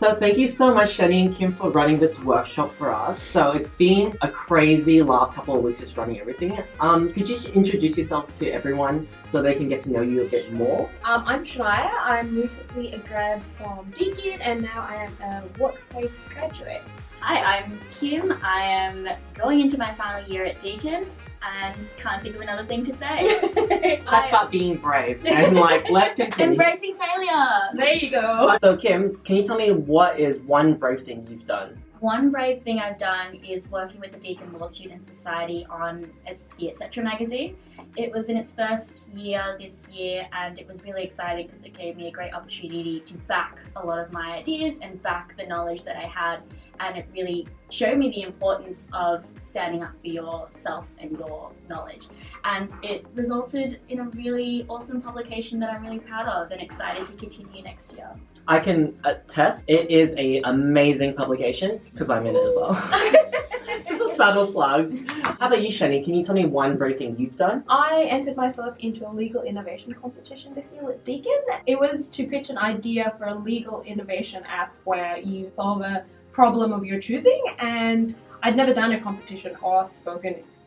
So thank you so much, Sheni and Kim, for running this workshop for us. So it's been a crazy last couple of weeks just running everything. Could you introduce yourselves to everyone so they can get to know you a bit more? I'm Shania. I'm recently a grad from Deakin and now I am a workplace graduate. Hi, I'm Kim. I am going into my final year at Deakin and can't think of another thing to say. That's about being brave and let's continue. Embracing failure. There you go. So Kim, can you tell me what is one brave thing you've done? One brave thing I've done is working with the Deakin Law Student Society on its The Etc. magazine. It was in its first year this year and it was really exciting because it gave me a great opportunity to back a lot of my ideas and back the knowledge that I had, and it really showed me the importance of standing up for yourself and your knowledge. And it resulted in a really awesome publication that I'm really proud of and excited to continue next year. I can attest it is an amazing publication because I'm in it as well. It's a subtle plug. How about you, Sheni? Can you tell me one brave thing you've done? I entered myself into a legal innovation competition this year with Deakin. It was to pitch an idea for a legal innovation app where you solve a problem of your choosing, and I'd never done a competition or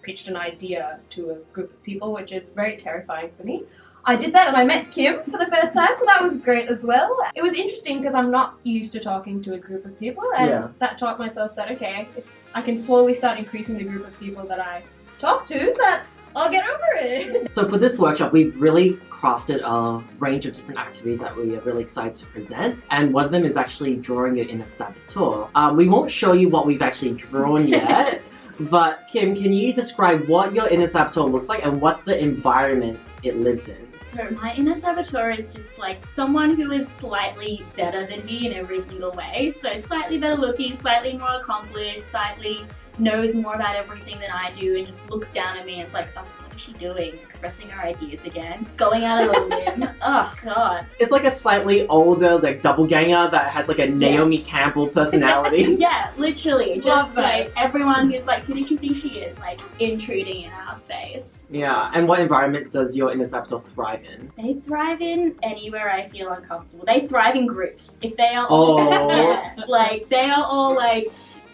pitched an idea to a group of people, which is very terrifying for me. I did that and I met Kim for the first time, so that was great as well. It was interesting because I'm not used to talking to a group of people, and that taught myself that, okay, if I can slowly start increasing the group of people that I talk to, that I'll get over it. So for this workshop, we've really crafted a range of different activities that we are really excited to present, and one of them is actually drawing your inner saboteur. We won't show you what we've actually drawn yet, but Kim, can you describe what your inner saboteur looks like and what's the environment it lives in? So my inner saboteur is just someone who is slightly better than me in every single way. So slightly better looking, slightly more accomplished, slightly knows more about everything than I do, and just looks down at me and it's like, oh, what is she doing? Expressing her ideas again? Going out on a limb? Oh god. It's like a slightly older doppelganger that has a Naomi Campbell personality. Yeah, literally. Just Love that. everyone who's who does she think she is? Intruding in our space. Yeah, and what environment does your inner saboteur thrive in? They thrive in anywhere I feel uncomfortable. They thrive in groups. If they are they are all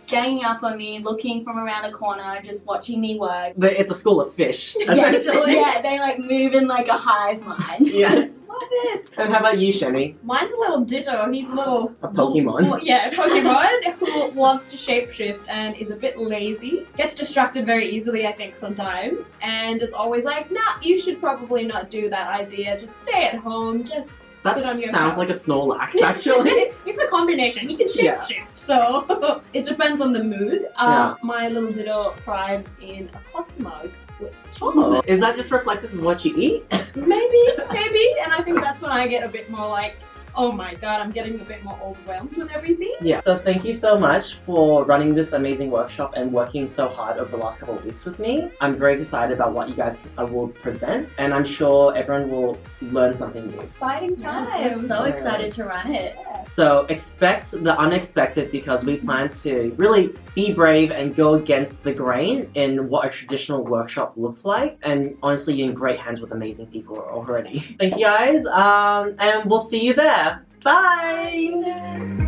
ganging up on me, looking from around a corner, just watching me work. It's a school of fish. Essentially. Yeah, they move in a hive mind. Yes. Love it. And how about you, Sheni? Mine's a little ditto. He's a little... A Pokemon? Yeah, a Pokemon who loves to shapeshift and is a bit lazy. Gets distracted very easily, I think, sometimes. And is always like, nah, you should probably not do that idea. Just stay at home, just that sit on your sounds couch. like a Snorlax, actually. It's a combination. He can shapeshift, so it depends on the mood. My little ditto thrives in a coffee mug with chocolate. Is that just reflective of what you eat? Maybe. And I think that's when I get a bit more oh my god, I'm getting a bit more overwhelmed with everything. Yeah. So thank you so much for running this amazing workshop and working so hard over the last couple of weeks with me. I'm very excited about what you guys will present, and I'm sure everyone will learn something new. Exciting times. I'm so excited to run it. So expect the unexpected, because we plan to really be brave and go against the grain in what a traditional workshop looks like. And honestly, you're in great hands with amazing people already. Thank you guys, and we'll see you there. Bye!